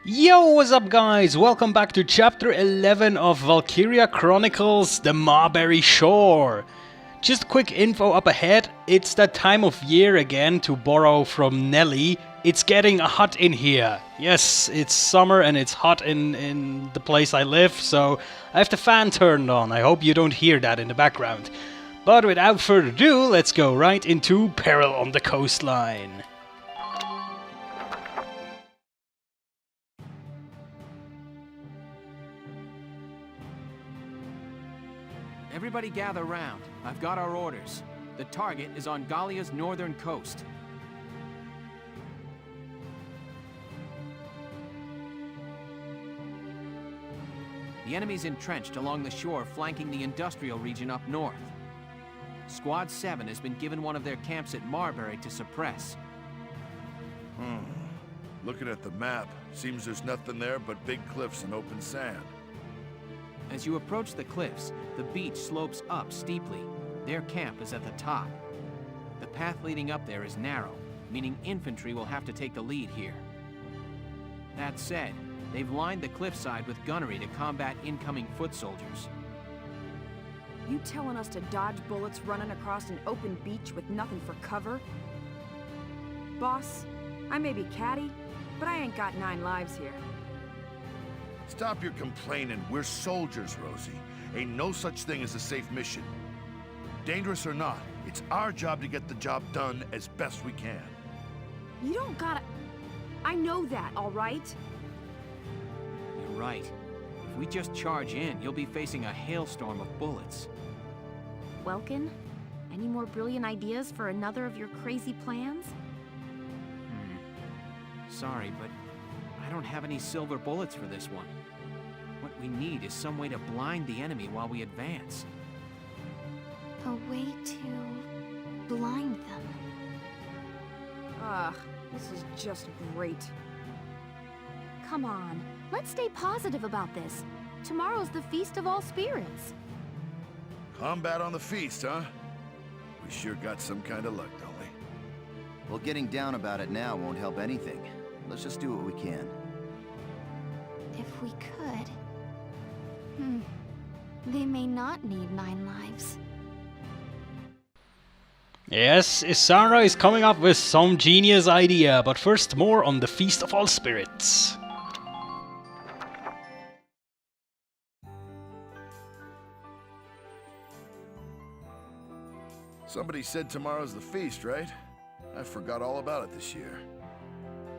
Yo, what's up guys? Welcome back to chapter 11 of Valkyria Chronicles, the Marberry Shore. Just quick info up ahead, it's that time of year again, to borrow from Nelly. It's getting hot in here. Yes, it's summer and it's hot in the place I live, so I have the fan turned on. I hope you don't hear that in the background. But without further ado, let's go right into Peril on the Coastline. Everybody gather round. I've got our orders. The target is on Gallia's northern coast. The enemy's entrenched along the shore flanking the industrial region up north. Squad 7 has been given one of their camps at Marberry to suppress. Looking at the map, seems there's nothing there but big cliffs and open sand. As you approach the cliffs, the beach slopes up steeply. Their camp is at the top. The path leading up there is narrow, meaning infantry will have to take the lead here. That said, they've lined the cliffside with gunnery to combat incoming foot soldiers. You telling us to dodge bullets running across an open beach with nothing for cover? Boss, I may be catty, but I ain't got 9 lives here. Stop your complaining. We're soldiers, Rosie. Ain't no such thing as a safe mission. Dangerous or not, it's our job to get the job done as best we can. You don't gotta... I know that, all right? You're right. If we just charge in, you'll be facing a hailstorm of bullets. Welkin, any more brilliant ideas for another of your crazy plans? Sorry, but I don't have any silver bullets for this one. What we need is some way to blind the enemy while we advance. A way to blind them. Ugh, this is just great. Come on, let's stay positive about this. Tomorrow's the Feast of All Spirits. Combat on the feast, huh? We sure got some kind of luck, don't we? Well, getting down about it now won't help anything. Let's just do what we can. If we could. They may not need 9 lives. Yes, Isara is coming up with some genius idea, but first more on the Feast of All Spirits. Somebody said tomorrow's the feast, right? I forgot all about it this year.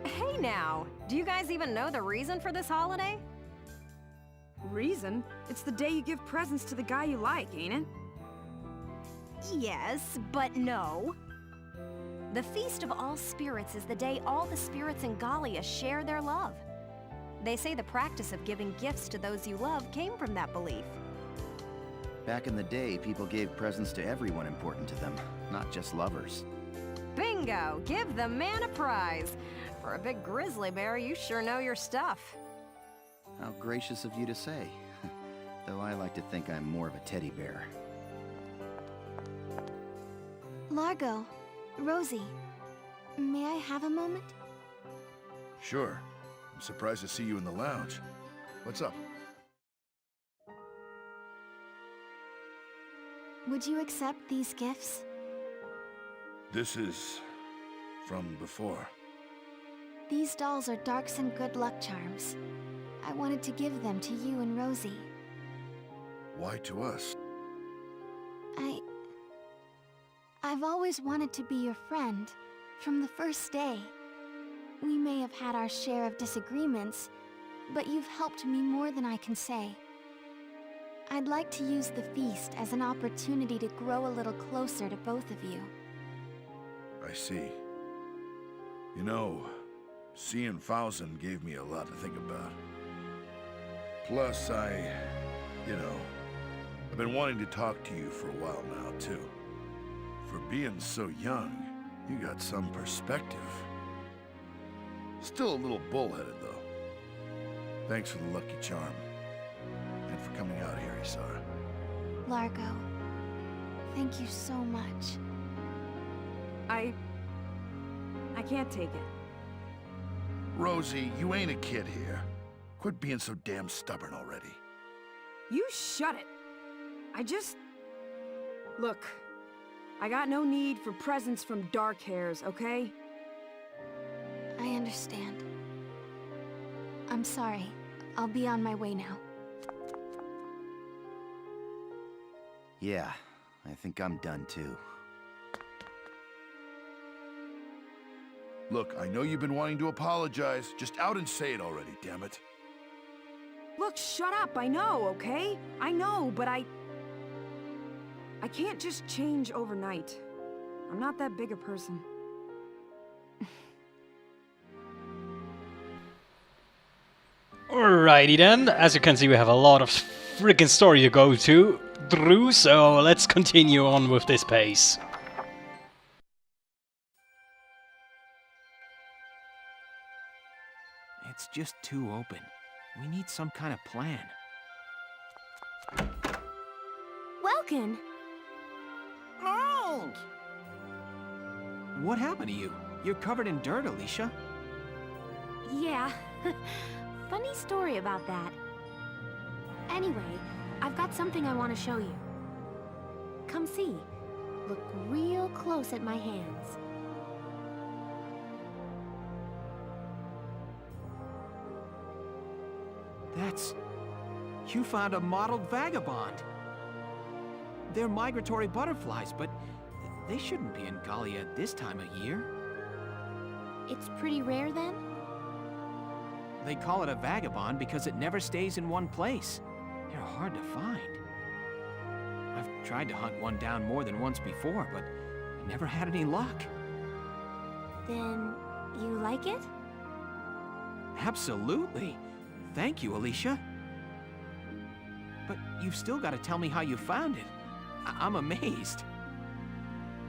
Hey now, do you guys even know the reason for this holiday? Reason? It's the day you give presents to the guy you like, ain't it? Yes, but no. The Feast of All Spirits is the day all the spirits in Gallia share their love. They say the practice of giving gifts to those you love came from that belief. Back in the day, people gave presents to everyone important to them, not just lovers. Bingo! Give the man a prize! For a big grizzly bear, you sure know your stuff. How gracious of you to say. Though I like to think I'm more of a teddy bear. Largo, Rosie, may I have a moment? Sure. I'm surprised to see you in the lounge. What's up? Would you accept these gifts? This is... from before. These dolls are Darks and good luck charms. I wanted to give them to you and Rosie. Why to us? I've always wanted to be your friend, from the first day. We may have had our share of disagreements, but you've helped me more than I can say. I'd like to use the feast as an opportunity to grow a little closer to both of you. I see. You know, seeing Fausen gave me a lot to think about. Plus, I've been wanting to talk to you for a while now, too. For being so young, you got some perspective. Still a little bullheaded, though. Thanks for the lucky charm. And for coming out here, Isara. Largo, thank you so much. I can't take it. Rosie, you ain't a kid here. Quit being so damn stubborn already. You shut it. Look, I got no need for presents from dark hairs, okay? I understand. I'm sorry. I'll be on my way now. Yeah, I think I'm done too. Look, I know you've been wanting to apologize. Just out and say it already, damn it. Look, shut up, I know, okay? I know, but I can't just change overnight. I'm not that big a person. Alrighty then, as you can see we have a lot of freaking story to go through, so let's continue on with this pace. It's just too open. We need some kind of plan. Welkin! Oh! What happened to you? You're covered in dirt, Alicia. Yeah, funny story about that. Anyway, I've got something I want to show you. Come see. Look real close at my hands. You found a mottled vagabond. They're migratory butterflies, but they shouldn't be in Gallia at this time of year. It's pretty rare then? They call it a vagabond because it never stays in one place. They're hard to find. I've tried to hunt one down more than once before, but I never had any luck. Then you like it? Absolutely. Thank you, Alicia. But you've still got to tell me how you found it. I'm amazed.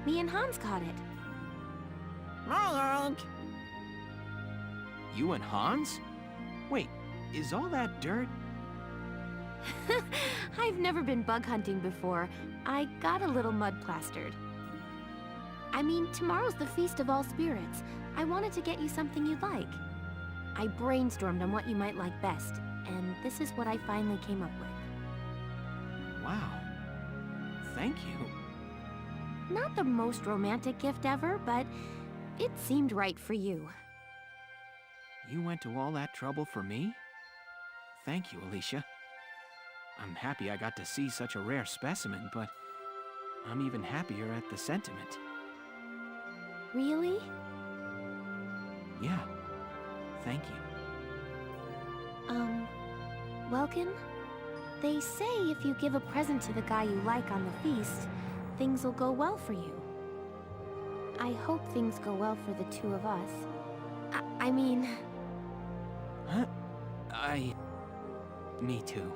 Me and Hans caught it. You and Hans? Wait, is all that dirt? I've never been bug hunting before. I got a little mud plastered. I mean, tomorrow's the Feast of All Spirits. I wanted to get you something you'd like. I brainstormed on what you might like best, and this is what I finally came up with. Wow. Thank you. Not the most romantic gift ever, but it seemed right for you. You went to all that trouble for me? Thank you, Alicia. I'm happy I got to see such a rare specimen, but I'm even happier at the sentiment. Really? Yeah. Thank you. Welkin? They say if you give a present to the guy you like on the feast, things will go well for you. I hope things go well for the two of us. I mean... Huh? Me too.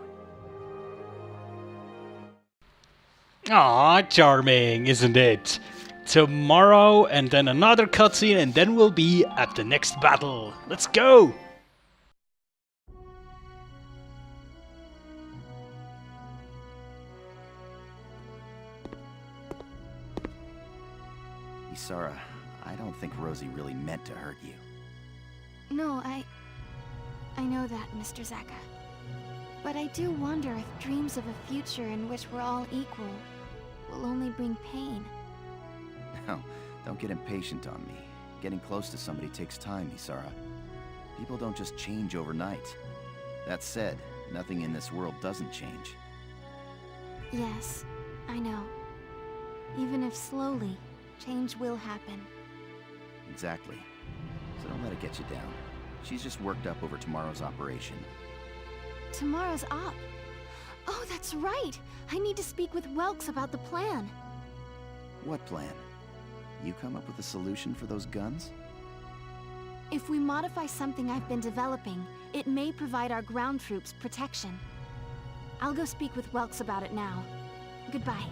Aw, charming, isn't it? Tomorrow, and then another cutscene, and then we'll be at the next battle. Let's go! Isara, I don't think Rosie really meant to hurt you. No, I know that, Mr. Zaka. But I do wonder if dreams of a future in which we're all equal will only bring pain. No, don't get impatient on me. Getting close to somebody takes time, Isara. People don't just change overnight. That said, nothing in this world doesn't change. Yes, I know. Even if slowly, change will happen. Exactly. So don't let it get you down. She's just worked up over tomorrow's operation. Tomorrow's op. Oh, that's right! I need to speak with Welks about the plan. What plan? You come up with a solution for those guns? If we modify something I've been developing, it may provide our ground troops protection. I'll go speak with Welks about it now. Goodbye.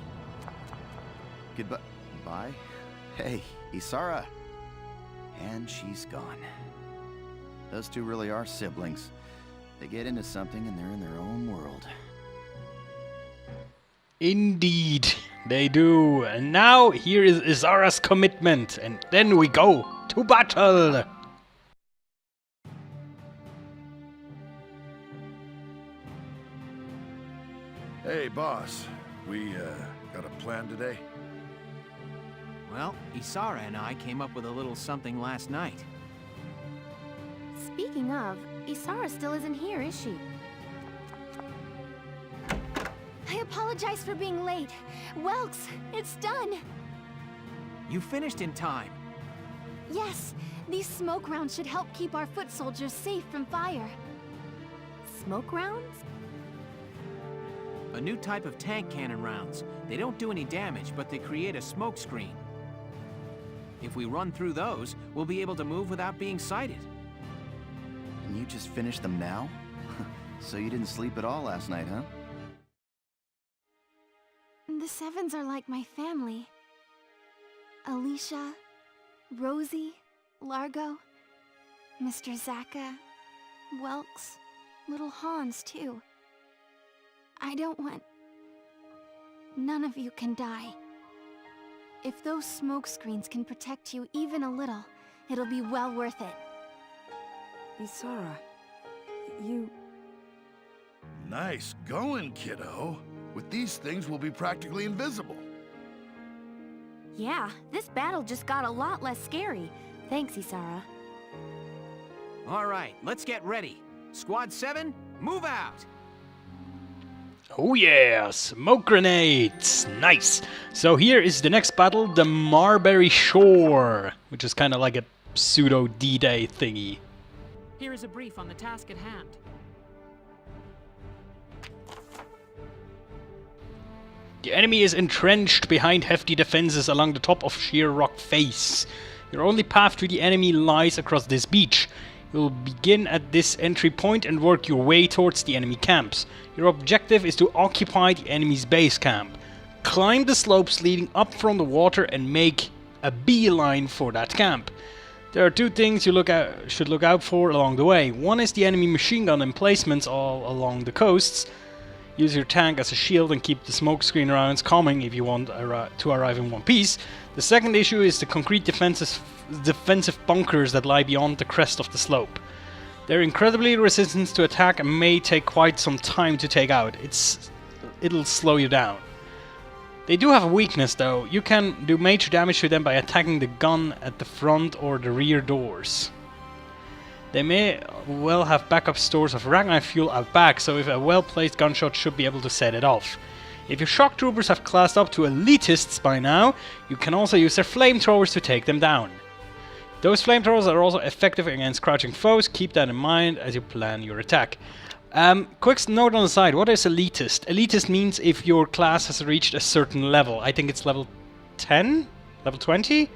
Goodbye. Bye? Hey, Isara! And she's gone. Those two really are siblings. They get into something and they're in their own world. Indeed, they do. And now here is Isara's commitment, and then we go to battle! Hey, boss. We, got a plan today? Well, Isara and I came up with a little something last night. Speaking of, Isara still isn't here, is she? I apologize for being late. Welks, it's done. You finished in time. Yes, these smoke rounds should help keep our foot soldiers safe from fire. Smoke rounds? A new type of tank cannon rounds. They don't do any damage, but they create a smoke screen. If we run through those, we'll be able to move without being sighted. And you just finished them now? So you didn't sleep at all last night, huh? The Sevens are like my family. Alicia, Rosie, Largo, Mr. Zaka, Welks, little Hans, too. I don't want... None of you can die. If those smoke screens can protect you even a little, it'll be well worth it. Isara, you... Nice going, kiddo. With these things, we'll be practically invisible. Yeah, this battle just got a lot less scary. Thanks, Isara. All right, let's get ready. Squad 7, move out! Oh yeah, smoke grenades! Nice! So here is the next battle, the Marberry Shore, which is kind of like a pseudo D-Day thingy. Here is a brief on the task at hand. The enemy is entrenched behind hefty defenses along the top of sheer rock face. Your only path to the enemy lies across this beach. You'll begin at this entry point and work your way towards the enemy camps. Your objective is to occupy the enemy's base camp. Climb the slopes leading up from the water and make a beeline for that camp. There are two things you should look out for along the way. One is the enemy machine gun emplacements all along the coasts. Use your tank as a shield and keep the smokescreen rounds coming if you want to arrive in one piece. The second issue is the concrete defensive bunkers that lie beyond the crest of the slope. They're incredibly resistant to attack and may take quite some time to take out. It'll slow you down. They do have a weakness though. You can do major damage to them by attacking the gun at the front or the rear doors. They may well have backup stores of Ragnite fuel out back, so if a well-placed gunshot should be able to set it off. If your shock troopers have classed up to elitists by now, you can also use their flamethrowers to take them down. Those flamethrowers are also effective against crouching foes, keep that in mind as you plan your attack. Quick note on the side, what is elitist? Elitist means if your class has reached a certain level. I think it's level 10? Level 20?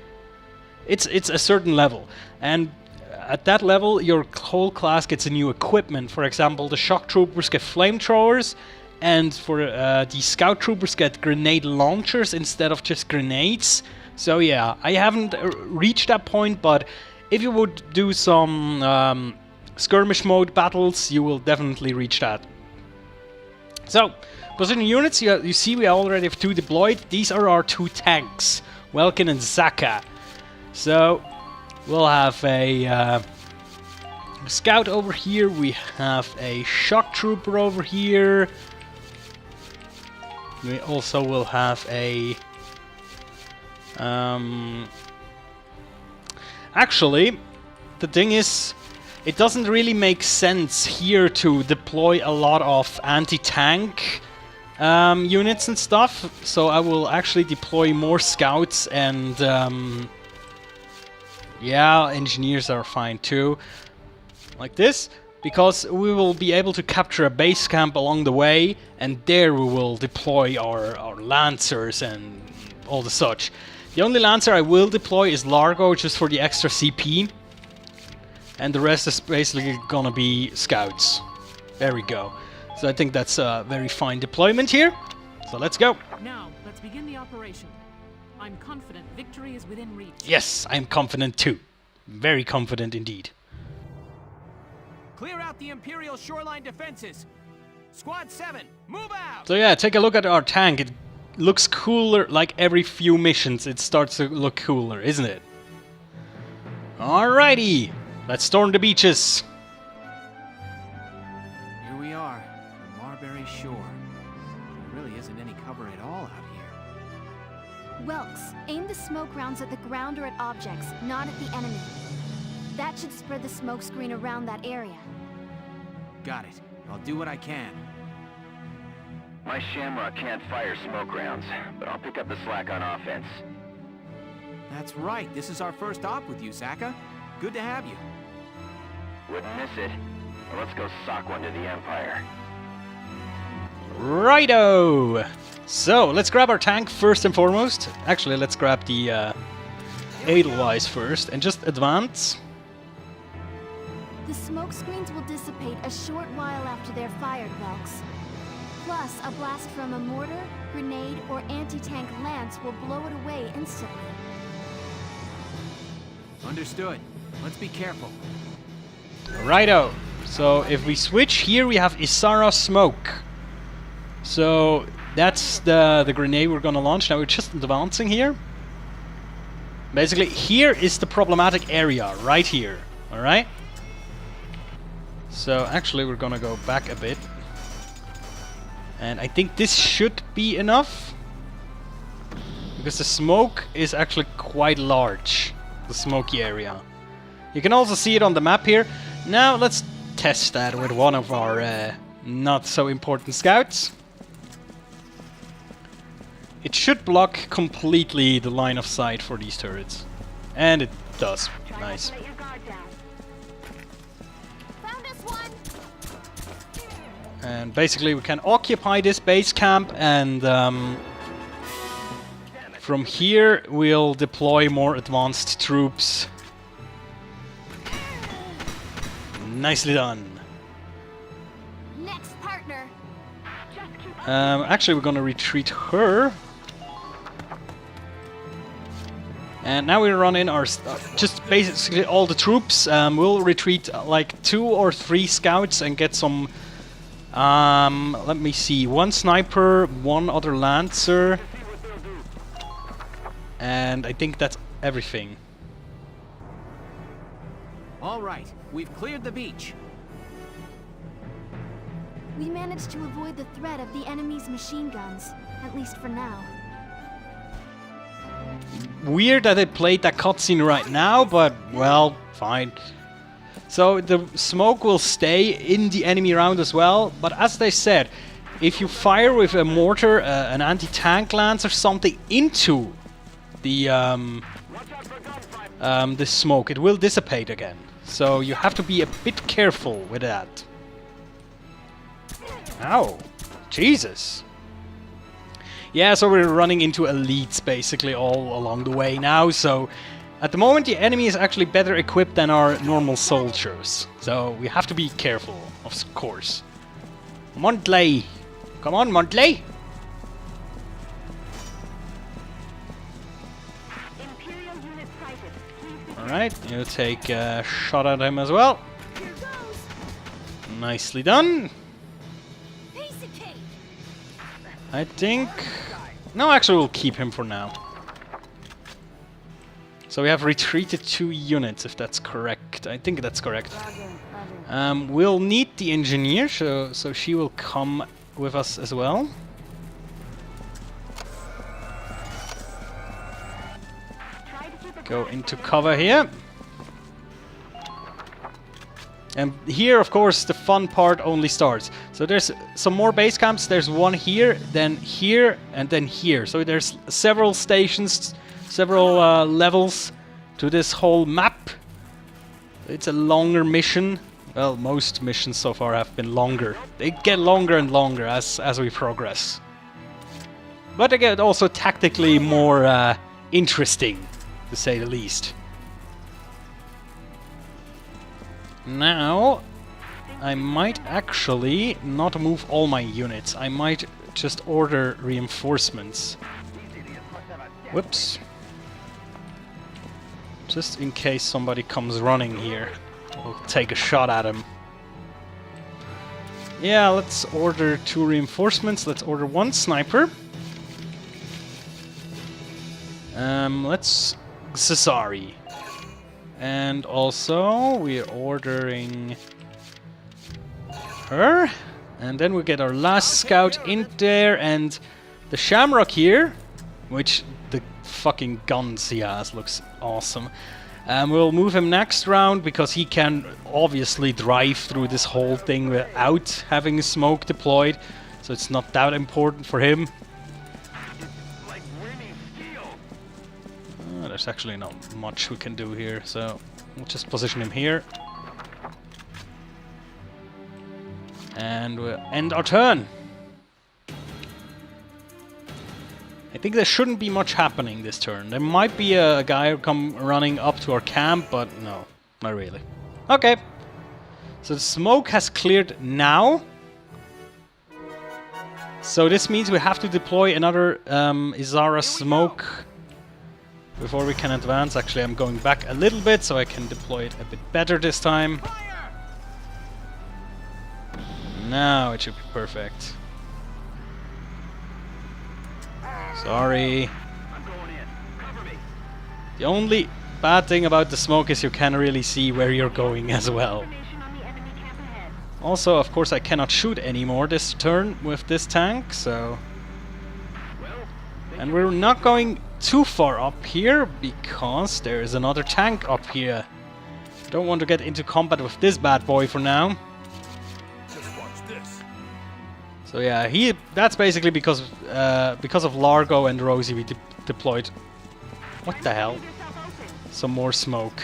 It's a certain level, and at that level, your whole class gets a new equipment. For example, the shock troopers get flamethrowers, and for the scout troopers get grenade launchers instead of just grenades. So yeah, I haven't reached that point, but if you would do some skirmish mode battles, you will definitely reach that. So, position units, you see we already have 2 deployed. These are our 2 tanks, Welkin and Zaka. So we'll have a scout over here, we have a shock trooper over here, we also will have a... Actually, the thing is, it doesn't really make sense here to deploy a lot of anti-tank units and stuff, so I will actually deploy more scouts and... yeah, engineers are fine too. Like this, because we will be able to capture a base camp along the way, and there we will deploy our lancers and all the such. The only lancer I will deploy is Largo, just for the extra CP. And the rest is basically gonna be scouts. There we go. So I think that's a very fine deployment here. So let's go. Now, let's begin the operation. I'm confident victory is within reach. Yes, I'm confident too. Very confident indeed. Clear out the Imperial shoreline defenses. Squad 7, move out! So yeah, take a look at our tank. It looks cooler, like every few missions it starts to look cooler, isn't it? Alrighty, let's storm the beaches. Here we are, Marberry Shore. really isn't any cover at all out here. Welks, aim the smoke rounds at the ground or at objects, not at the enemy. That should spread the smoke screen around that area. Got it. I'll do what I can. My Shamrock can't fire smoke rounds, but I'll pick up the slack on offense. That's right. This is our first op with you, Saka. Good to have you. Wouldn't miss it. Well, let's go sock one to the Empire. Righto! So, let's grab our tank first and foremost. Actually, let's grab the Edelweiss first and just advance. The smoke screens will dissipate a short while after they're fired, Welks. Plus, a blast from a mortar, grenade, or anti-tank lance will blow it away instantly. Understood. Let's be careful. Righto! So, if we switch here, we have Isara Smoke. So, that's the grenade we're gonna launch. Now we're just advancing here. Basically, here is the problematic area, right here. Alright? So, actually, we're gonna go back a bit. And I think this should be enough. Because the smoke is actually quite large. The smoky area. You can also see it on the map here. Now, let's test that with one of our not so important scouts. It should block completely the line of sight for these turrets. And it does. Nice. And basically we can occupy this base camp and from here we'll deploy more advanced troops. Nicely done. Next partner. Actually we're gonna retreat her. And now we run in our just basically all the troops. We'll retreat like 2 or 3 scouts and get some. Let me see. 1 sniper, 1 other lancer, and I think that's everything. All right, we've cleared the beach. We managed to avoid the threat of the enemy's machine guns, at least for now. Weird that they played that cutscene right now, but well, fine. So the smoke will stay in the enemy round as well, but as they said, if you fire with a mortar, an anti-tank lance or something into the smoke, it will dissipate again. So you have to be a bit careful with that. Ow! Jesus! Yeah, so we're running into elites basically all along the way now, so at the moment the enemy is actually better equipped than our normal soldiers. So we have to be careful, of course. Montley! Come on, Montley! Alright, you take a shot at him as well. Nicely done. I think... No, actually we'll keep him for now. So we have retreated 2 units, if that's correct. I think that's correct. We'll need the engineer, so she will come with us as well. Go into cover here. And here, of course, the fun part only starts. So there's some more base camps. There's one here, then here, and then here. So there's several stations, several levels to this whole map. It's a longer mission. Well, most missions so far have been longer. They get longer and longer as we progress. But they get also tactically more interesting, to say the least. Now, I might actually not move all my units. I might just order reinforcements. Whoops. Just in case somebody comes running here. We'll take a shot at him. Yeah, let's order 2 reinforcements. Let's order 1 sniper. Let's... Cesari. And also, we're ordering her. And then we get our last scout in there, and the Shamrock here, which the fucking guns he has looks awesome. We'll move him next round because he can obviously drive through this whole thing without having smoke deployed, so it's not that important for him. There's actually not much we can do here, so we'll just position him here. And we'll end our turn. I think there shouldn't be much happening this turn. There might be a guy come running up to our camp, but no, not really. Okay. So the smoke has cleared now. So this means we have to deploy another Izara smoke before we can advance. Actually, I'm going back a little bit so I can deploy it a bit better this time. Now it should be perfect. Sorry. The only bad thing about the smoke is you can't really see where you're going as well. Also, of course, I cannot shoot anymore this turn with this tank, so... And we're not going too far up here because there is another tank up here. Don't want to get into combat with this bad boy for now. So yeah, that's basically because of Largo and Rosie we deployed. What the hell? Some more smoke.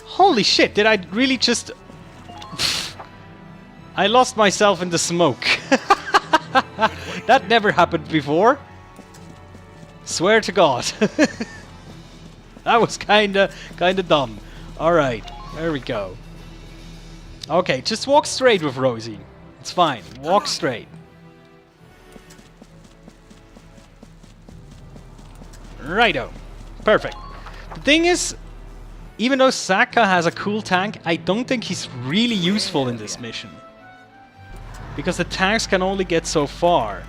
Holy shit, did I really just... I lost myself in the smoke. That never happened before. Swear to God. That was kinda dumb. Alright, there we go. Okay, just walk straight with Rosie. It's fine. Walk straight. Righto. Perfect. The thing is, even though Saka has a cool tank, I don't think he's really useful in this mission. Because the tanks can only get so far.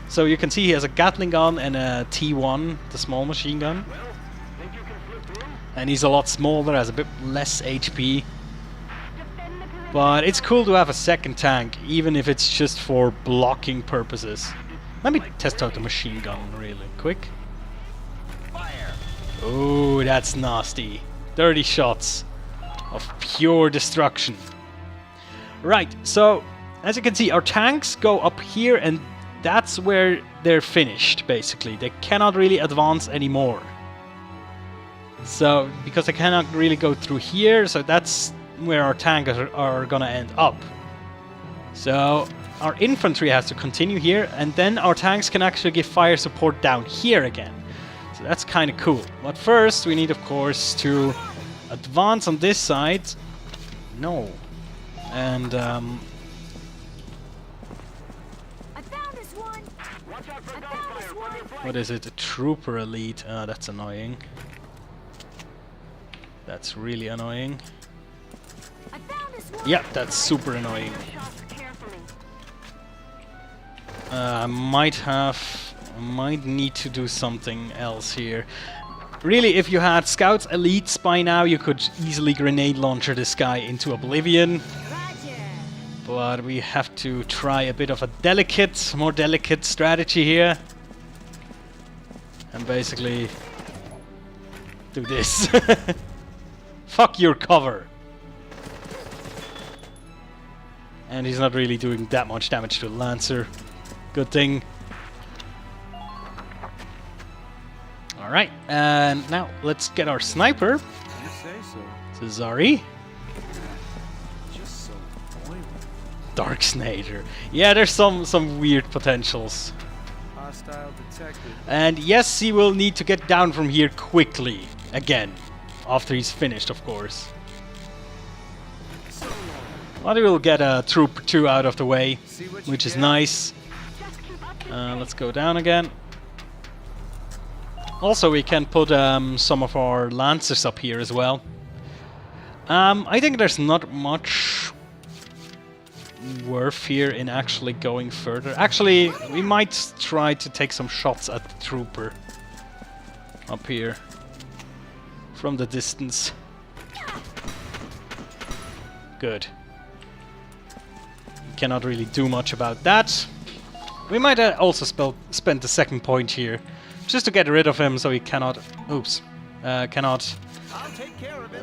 So you can see he has a Gatling gun and a T1, the small machine gun. And he's a lot smaller, has a bit less HP. But it's cool to have a second tank, even if it's just for blocking purposes. Let me test out the machine gun really quick. Oh, that's nasty. 30 shots of pure destruction. Right, so as you can see, our tanks go up here and that's where they're finished, basically. They cannot really advance anymore. So, because they cannot really go through here, so that's where our tanks are gonna end up. So our infantry has to continue here, and then our tanks can actually give fire support down here again. So that's kind of cool. But first we need, of course, to advance on this side. No. And I found this one. what is it? A trooper elite. That's annoying. That's really annoying. Yeah, that's super annoying. I might need to do something else here. Really, if you had Scouts Elites by now, you could easily grenade launcher this guy into oblivion. But we have to try a bit of a more delicate strategy here. And basically do this. Fuck your cover. And he's not really doing that much damage to the Lancer. Good thing. Alright, and now let's get our sniper. You say so. Cesari. Just so boring. Dark Snader. Yeah, there's some weird potentials. Hostile detected. And yes, he will need to get down from here quickly. Again. After he's finished, of course. But we will get a Trooper 2 out of the way, which is nice. Let's go down again. Also, we can put some of our Lancers up here as well. I think there's not much worth here in actually going further. Actually, we might try to take some shots at the Trooper up here from the distance. cannot really do much about that. We might also spend the second point here, just to get rid of him so he cannot... Oops. Cannot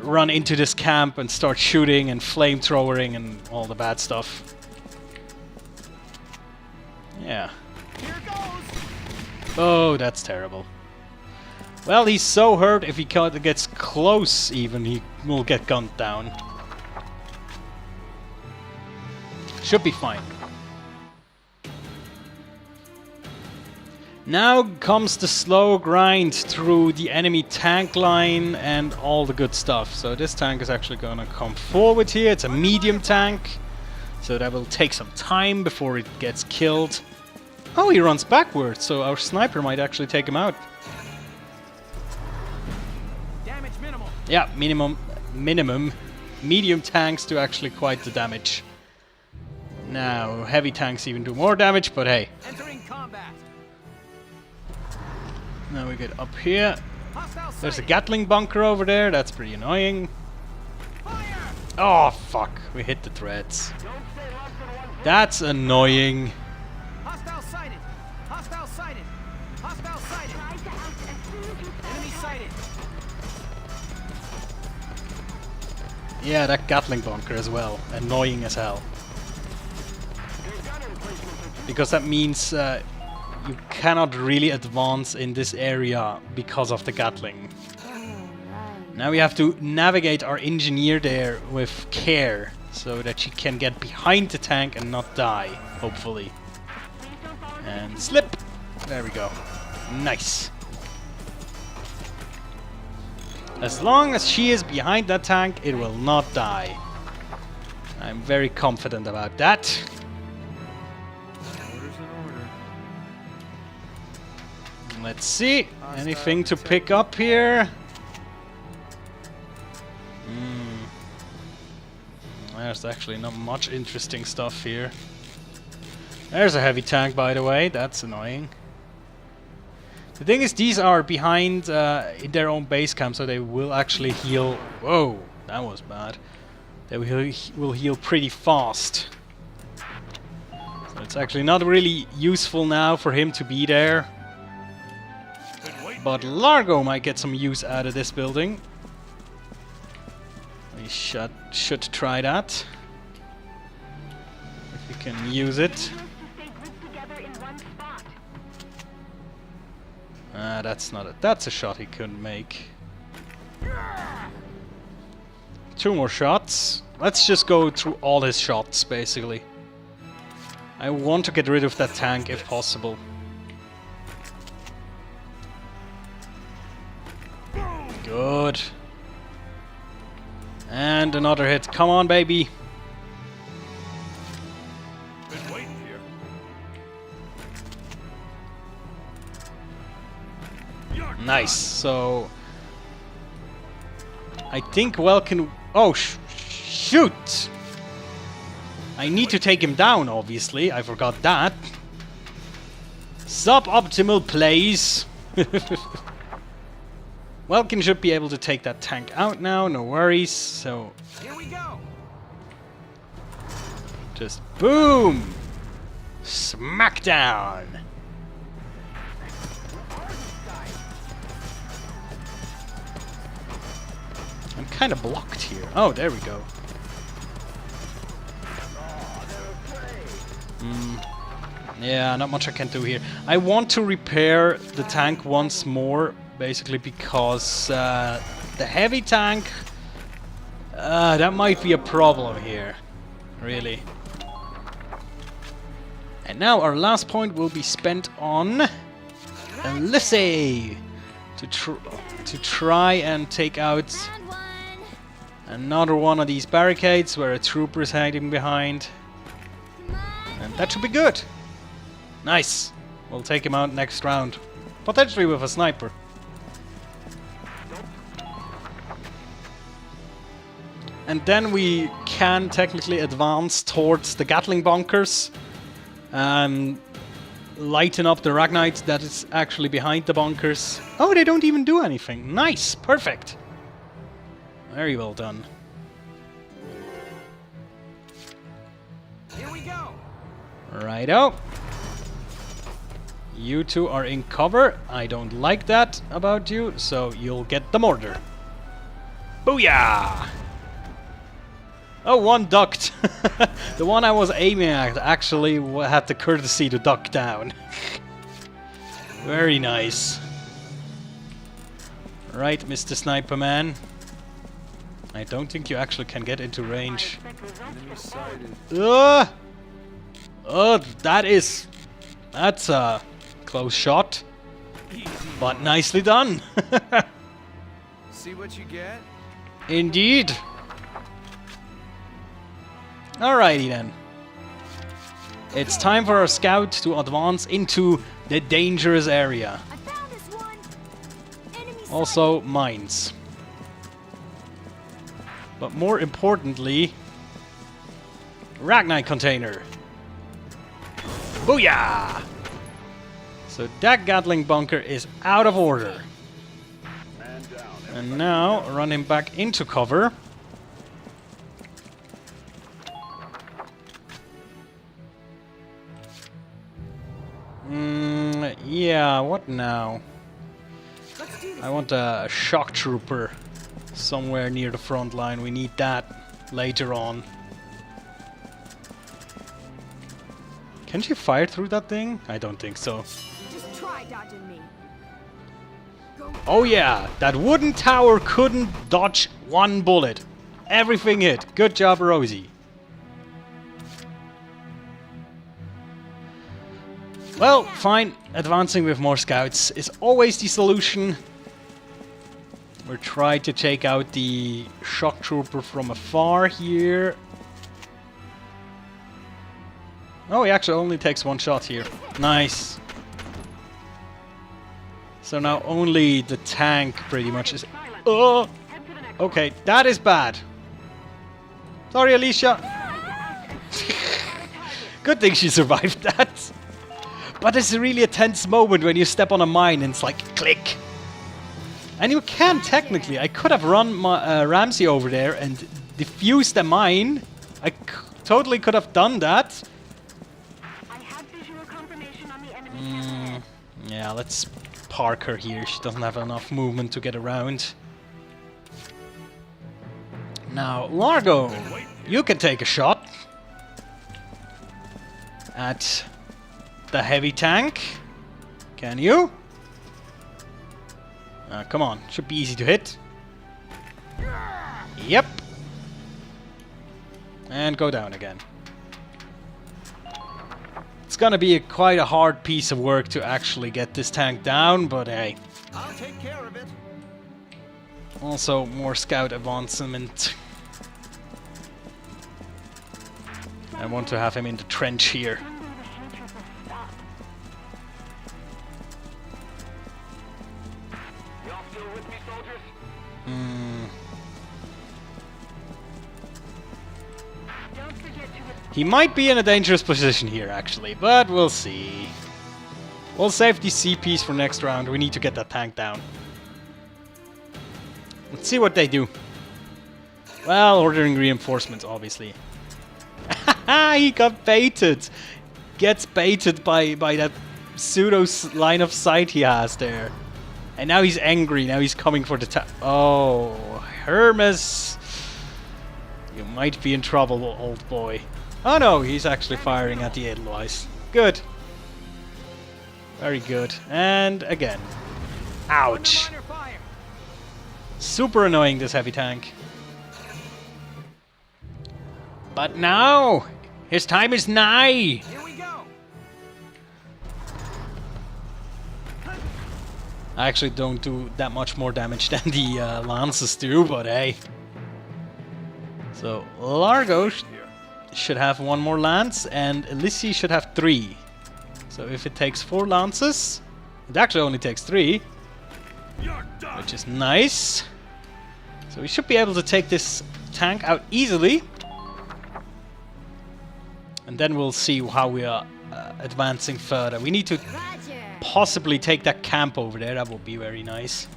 run into this camp and start shooting and flamethrowering and all the bad stuff. Yeah. Oh, that's terrible. Well, he's so hurt, if he gets close even, he will get gunned down. Should be fine. Now comes the slow grind through the enemy tank line and all the good stuff. So this tank is actually gonna come forward here. It's a medium tank, so that will take some time before it gets killed. Oh, he runs backwards, so our sniper might actually take him out. Damage minimal. Yeah, minimum. Medium tanks do actually quite the damage. Now, heavy tanks even do more damage, but hey. Entering combat. Now we get up here. There's a Gatling bunker over there, that's pretty annoying. Fire! Oh, fuck, we hit the threads. That's annoying. Hostile sighted. Hostile sighted. Hostile sighted. Enemy sighted. Yeah, that Gatling bunker as well. Annoying as hell. Because that means you cannot really advance in this area because of the Gatling. Now we have to navigate our engineer there with care so that she can get behind the tank and not die, hopefully. And slip! There we go. Nice. As long as she is behind that tank, it will not die. I'm very confident about that. Orders in order. Let's see. Anything to pick up here? There's actually not much interesting stuff here. There's a heavy tank, by the way. That's annoying. The thing is, these are behind in their own base camp, so they will actually heal. Whoa, that was bad. They will heal pretty fast. So it's actually not really useful now for him to be there. But Largo might get some use out of this building. We should try that. If we can use it. That's not it. That's a shot he couldn't make. 2 more shots. Let's just go through all his shots, basically. I want to get rid of that tank if possible. Good. And another hit. Come on, baby. Been waiting here. Nice. So I think Welkin. Oh, shoot! I need to take him down, obviously. I forgot that. Suboptimal plays. Welkin should be able to take that tank out now, no worries. So Here we go. just boom! Smackdown! I'm kind of blocked here. Oh, there we go. Yeah, not much I can do here. I want to repair the tank once more, basically because the heavy tank, that might be a problem here, really. And now our last point will be spent on Elysee to try and take out another one of these barricades where a trooper is hiding behind. And that should be good. Nice. We'll take him out next round. Potentially with a sniper. And then we can technically advance towards the Gatling bunkers. And lighten up the Ragnite that is actually behind the bunkers. Oh, they don't even do anything. Nice. Perfect. Very well done. Here we go. Righto. You two are in cover. I don't like that about you, so you'll get the mortar. Booyah! Oh, one ducked. The one I was aiming at actually had the courtesy to duck down. Very nice. Right, Mr. Sniper Man. I don't think you actually can get into range. Oh, that's a close shot. But nicely done. See what you get? Indeed. Alrighty then. It's time for our scout to advance into the dangerous area. I found this one. Enemy Also mines. But more importantly, Ragnite container. Booyah! So that Gatling bunker is out of order. And now running back into cover. Yeah, what now? I want a shock trooper somewhere near the front line. We need that later on. Can she fire through that thing? I don't think so. Just try dodging me. Oh yeah, that wooden tower couldn't dodge one bullet. Everything hit. Good job, Rosie. Well, fine. Advancing with more scouts is always the solution. We're trying to take out the shock trooper from afar here. Oh, he actually only takes one shot here. Nice. So now only the tank pretty much is... Oh! Okay, that is bad. Sorry, Alicia. Good thing she survived that. But it's really a tense moment when you step on a mine and it's like, click. And you can technically. I could have run my, Ramsey over there and defused the mine. I totally could have done that. Yeah, let's park her here. She doesn't have enough movement to get around. Now, Largo, you can take a shot at the heavy tank. Can you? Come on, should be easy to hit. Yep. And go down again. It's gonna be quite a hard piece of work to actually get this tank down, but hey. I'll take care of it. Also, more scout advancement. I want to have him in the trench here. He might be in a dangerous position here, actually, but we'll see. We'll save these CPs for next round. We need to get that tank down. Let's see what they do. Well, ordering reinforcements, obviously. He got baited. Gets baited by that pseudo line of sight he has there. And now he's angry. Now he's coming for the tank. Oh, Hermes. You might be in trouble, old boy. Oh no, he's actually firing at the Edelweiss. Good. Very good. And again. Ouch. Super annoying, this heavy tank. But now, his time is nigh. Here we go. I actually don't do that much more damage than the Lances do, but hey. So, Largo should have one more lance, and Elyssi should have 3. So if it takes 4 lances, it actually only takes 3, which is nice. So we should be able to take this tank out easily. And then we'll see how we are advancing further. We need to possibly take that camp over there. That would be very nice.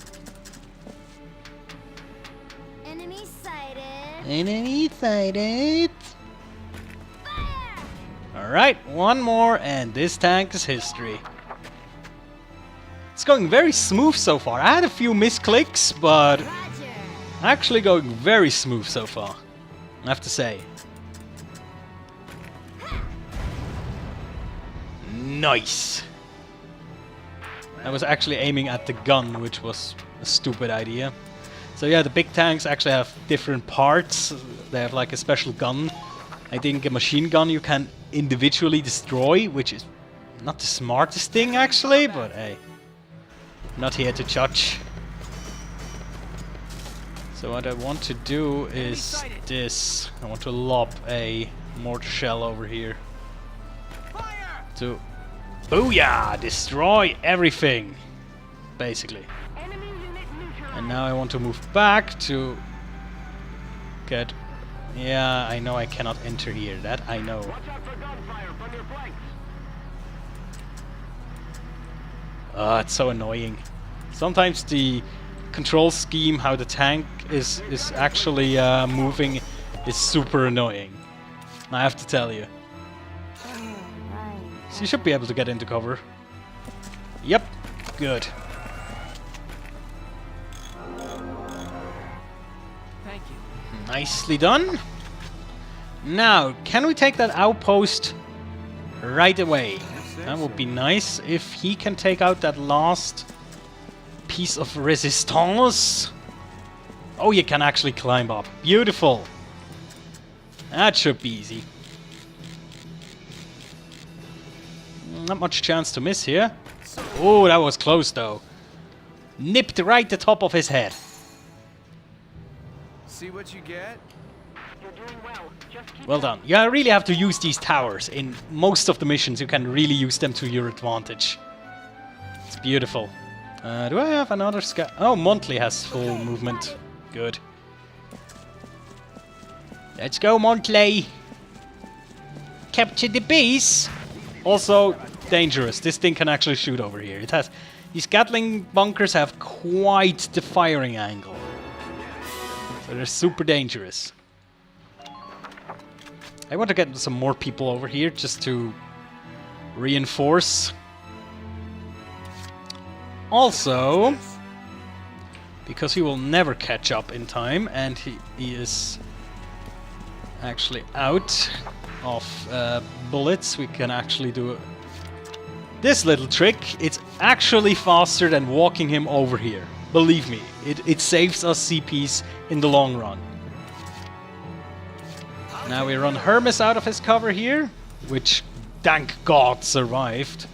Enemy sighted. Enemy sighted. Alright, one more and this tank is history. It's going very smooth so far. I had a few misclicks, but actually going very smooth so far, I have to say. Nice! I was actually aiming at the gun, which was a stupid idea. So yeah, the big tanks actually have different parts. They have like a special gun. I think a machine gun you can individually destroy, which is not the smartest thing actually, but hey. Not here to judge. So what I want to do is this. I want to lob a mortar shell over here. To booyah! Destroy everything! Basically. And now I want to move back to get... Yeah, I know I cannot enter here. That I know. It's so annoying. Sometimes the control scheme, how the tank is actually moving, is super annoying. I have to tell you. So you should be able to get into cover. Yep, good. Thank you. Nicely done. Now, can we take that outpost right away? That would be nice if he can take out that last piece of resistance. Oh, you can actually climb up. Beautiful. That should be easy. Not much chance to miss here. Oh, that was close though. Nipped right the top of his head. See what you get? Well done. You really have to use these towers. In most of the missions, you can really use them to your advantage. It's beautiful. Do I have another scout? Oh, Monthly has full movement. Good. Let's go, Monthly. Capture the base. Also, dangerous. This thing can actually shoot over here. It has... These Gatling bunkers have quite the firing angle. So they're super dangerous. I want to get some more people over here just to reinforce. Also, because he will never catch up in time and he is actually out of bullets, we can actually do this little trick. It's actually faster than walking him over here. Believe me, it saves us CPs in the long run. Now we run Hermes out of his cover here, which, thank God, survived.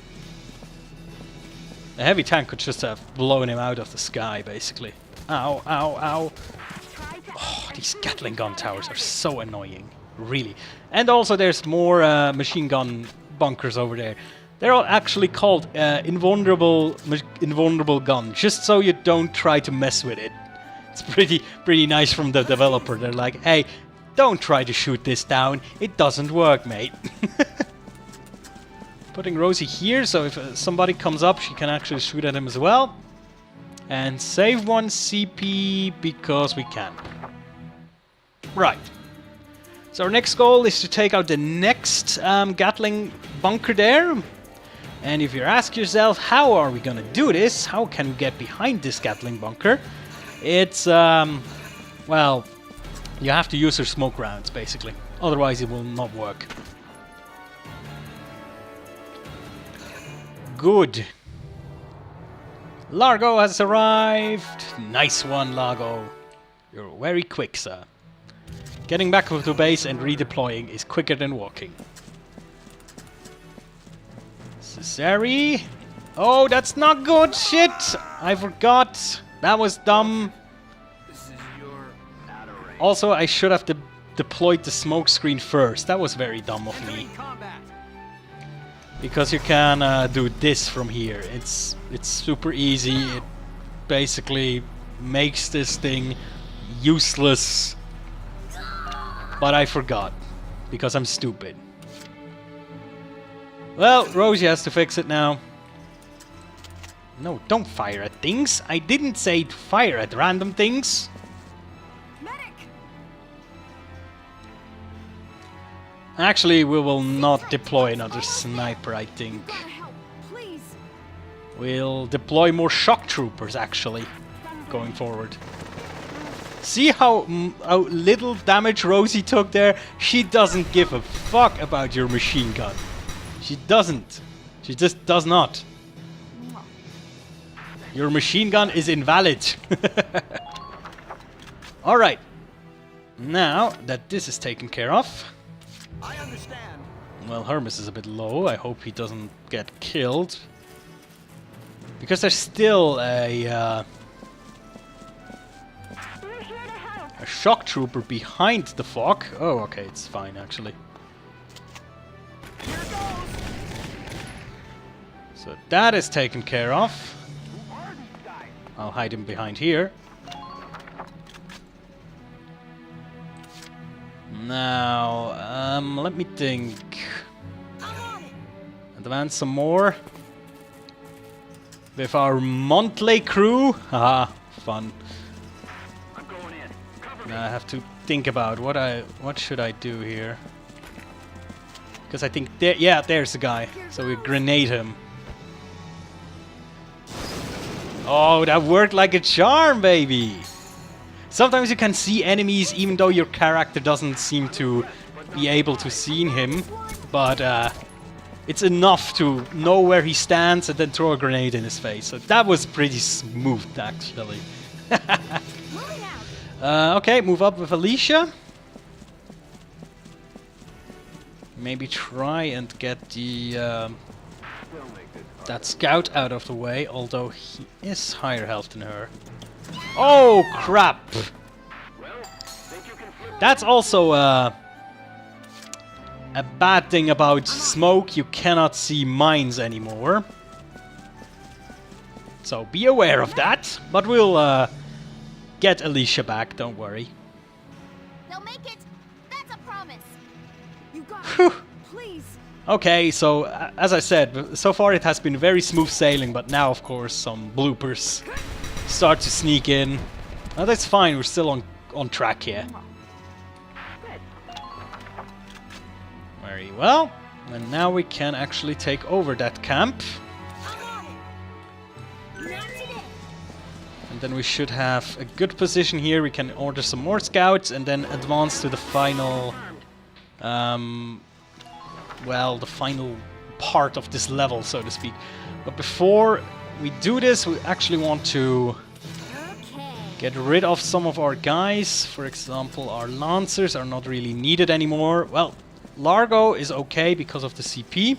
A heavy tank could just have blown him out of the sky, basically. Ow, ow, ow. Oh, these Gatling gun towers are so annoying, really. And also there's more machine gun bunkers over there. They're all actually called invulnerable gun, just so you don't try to mess with it. It's pretty nice from the developer. They're like, hey, don't try to shoot this down. It doesn't work, mate. Putting Rosie here, so if somebody comes up, she can actually shoot at him as well. And save 1 CP because we can. Right. So our next goal is to take out the next Gatling bunker there. And if you ask yourself, how are we gonna do this? How can we get behind this Gatling bunker? It's, well, you have to use your smoke rounds, basically. Otherwise it will not work. Good. Largo has arrived. Nice one, Largo. You're very quick, sir. Getting back to base and redeploying is quicker than walking. Cesare. Oh, that's not good. Shit. I forgot. That was dumb. Also, I should have deployed the smoke screen first. That was very dumb of me. Because you can do this from here. It's super easy. It basically makes this thing useless. But I forgot. Because I'm stupid. Well, Rosie has to fix it now. No, don't fire at things. I didn't say to fire at random things. Actually, we will not deploy another sniper, I think. We'll deploy more shock troopers, actually, going forward. See how little damage Rosie took there? She doesn't give a fuck about your machine gun. She doesn't. She just does not. Your machine gun is invalid. Alright. Now that this is taken care of. I understand. Well, Hermes is a bit low. I hope he doesn't get killed. Because there's still a shock trooper behind the fog. Oh, okay, it's fine actually. So that is taken care of. I'll hide him behind here. Now, let me think. Advance some more. With our Montley crew. Haha, fun. Now I have to think about what should I do here. Because I think yeah, there's the guy. So we grenade him. Oh, that worked like a charm, baby. Sometimes you can see enemies even though your character doesn't seem to be able to see him, but it's enough to know where he stands and then throw a grenade in his face. So that was pretty smooth, actually. Okay, move up with Alicia. Maybe try and get the that scout out of the way, although he is higher health than her. Oh crap! That's also a bad thing about smoke. You cannot see mines anymore. So be aware of that. But we'll get Alicia back, don't worry. They'll make it. That's a promise. You got it. Please. Okay, so as I said, so far it has been very smooth sailing, but now of course some bloopers start to sneak in. Oh, that's fine, we're still on track here. Very well. And now we can actually take over that camp. And then we should have a good position here. We can order some more scouts and then advance to the final... well, the final part of this level, so to speak. But before we do this, we actually want to get rid of some of our guys. For example, our lancers are not really needed anymore. Well, Largo is okay because of the CP.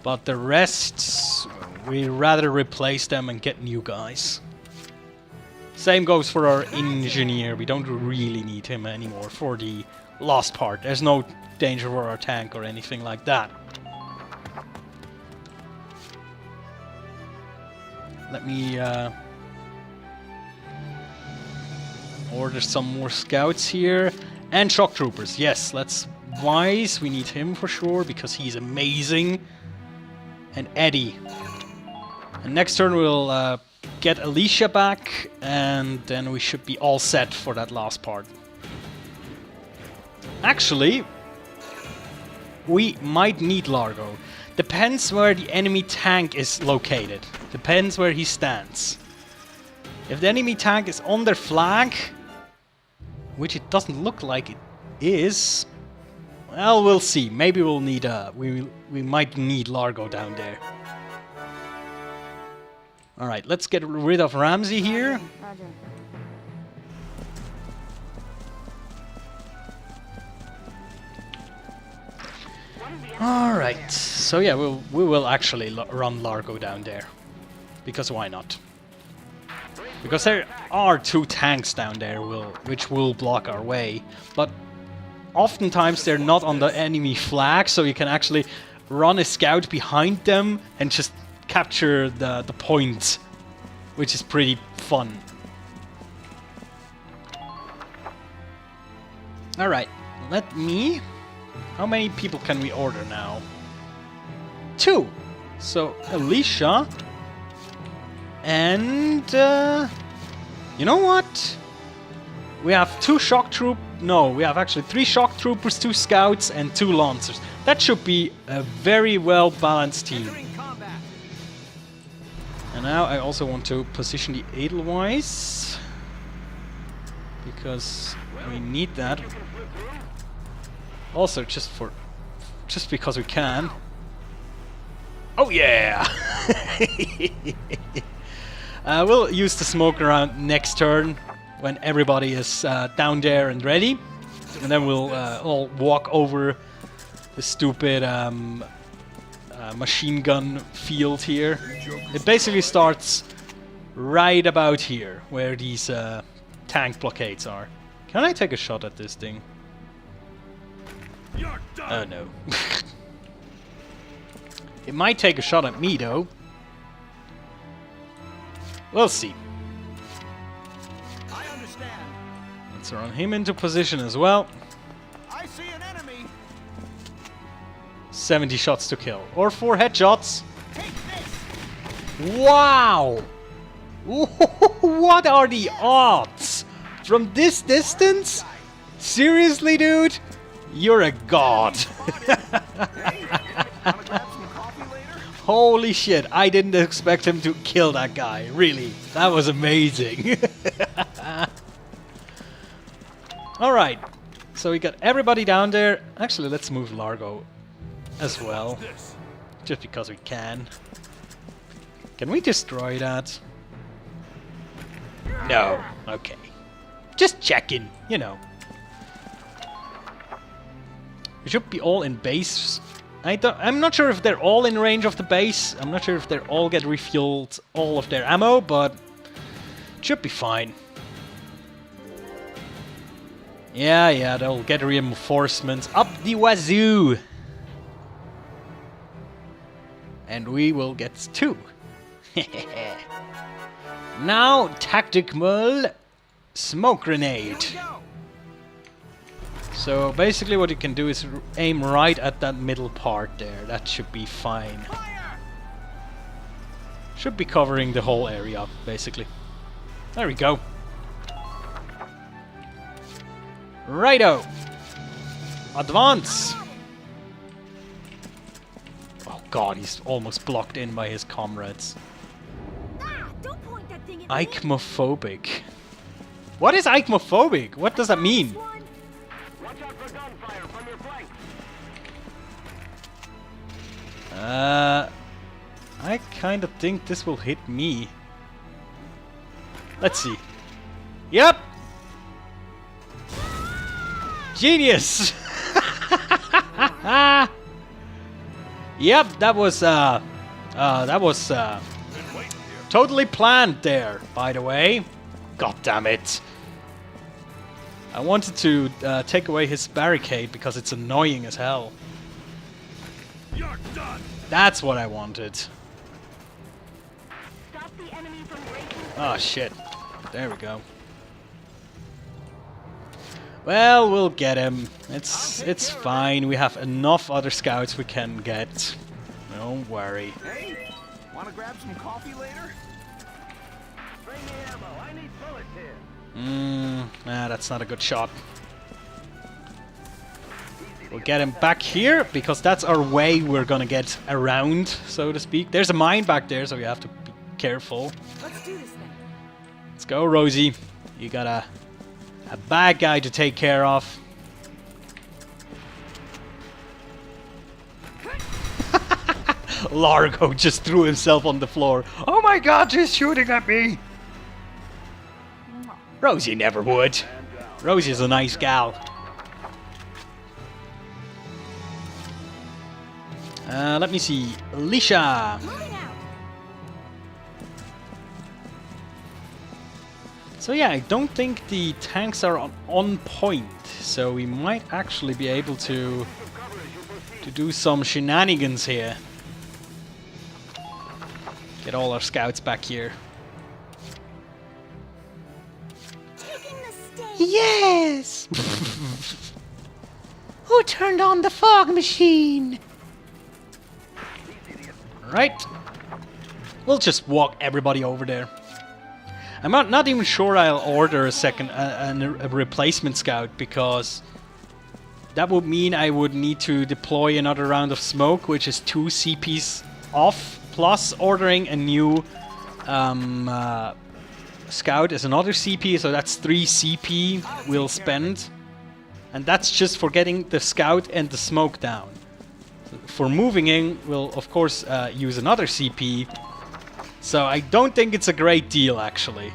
But the rest, we rather replace them and get new guys. Same goes for our engineer. We don't really need him anymore for the last part. There's no danger for our tank or anything like that. Let me order some more scouts here. And shock troopers, yes, let's Wise, we need him for sure because he's amazing. And Eddie. And next turn we'll get Alicia back and then we should be all set for that last part. Actually, we might need Largo. Depends where the enemy tank is located. Depends where he stands. If the enemy tank is on their flag, which it doesn't look like it is, well, we'll see. Maybe we'll need we might need Largo down there. All right, let's get rid of Ramsey here. Roger. All right. So yeah, we will actually run Largo down there, because why not? Because there are two tanks down there which will block our way, but oftentimes they're not on the enemy flag, so you can actually run a scout behind them and just capture the point, which is pretty fun. Alright, let me... How many people can we order now? 2! So, Alicia... And... you know what? We have 2 shock troop No, we have actually 3 shock troopers, 2 scouts, and 2 lancers. That should be a very well balanced team. And now I also want to position the Edelweiss, because we need that. Also, just because we can. Oh yeah! We'll use the smoke around next turn when everybody is down there and ready, and then we'll all walk over the stupid machine gun field here. It basically starts right about here, where these tank blockades are. Can I take a shot at this thing? Oh no. It might take a shot at me though. We'll see. I understand. Let's run him into position as well. I see an enemy. 70 shots to kill. Or 4 headshots. Take this. Wow! What are the odds? From this distance? Seriously, dude? You're a god. Holy shit, I didn't expect him to kill that guy. Really, that was amazing. Alright, so we got everybody down there. Actually, let's move Largo as well. Just because we can. Can we destroy that? No. Okay. Just checking, you know. We should be all in base. I'm not sure if they're all in range of the base. I'm not sure if they all get refueled all of their ammo, but it should be fine. Yeah, they'll get reinforcements up the wazoo. And we will get 2. Now, tactical smoke grenade. So basically what you can do is aim right at that middle part there. That should be fine. Should be covering the whole area, basically. There we go. Righto. Advance. Oh god, he's almost blocked in by his comrades. Eichmophobic. What is eichmophobic? What does that mean? I kind of think this will hit me. Let's see. Yep! Genius! Yep, that was totally planned there, by the way. God damn it. I wanted to take away his barricade because it's annoying as hell. You're done. That's what I wanted. Oh shit. There we go. Well, we'll get him. It's fine. We have enough other scouts we can get. Don't worry. Hey, wanna grab some coffee later? Bring me ammo. I need bullets here. That's not a good shot. We'll get him back here, because that's our way we're gonna get around, so to speak. There's a mine back there, so we have to be careful. Let's do this thing. Let's go, Rosie. You got a bad guy to take care of. Largo just threw himself on the floor. Oh my god, she's shooting at me! Rosie never would. Rosie's a nice gal. Let me see. Alicia! So yeah, I don't think the tanks are on point, so we might actually be able to do some shenanigans here. Get all our scouts back here. Yes! Who turned on the fog machine? Right. We'll just walk everybody over there. I'm not even sure I'll order a replacement scout, because that would mean I would need to deploy another round of smoke, which is 2 CPs off, plus ordering a new scout is another CP, so that's 3 CP we'll spend. And that's just for getting the scout and the smoke down. For moving in, we'll of course use another CP. So I don't think it's a great deal, actually.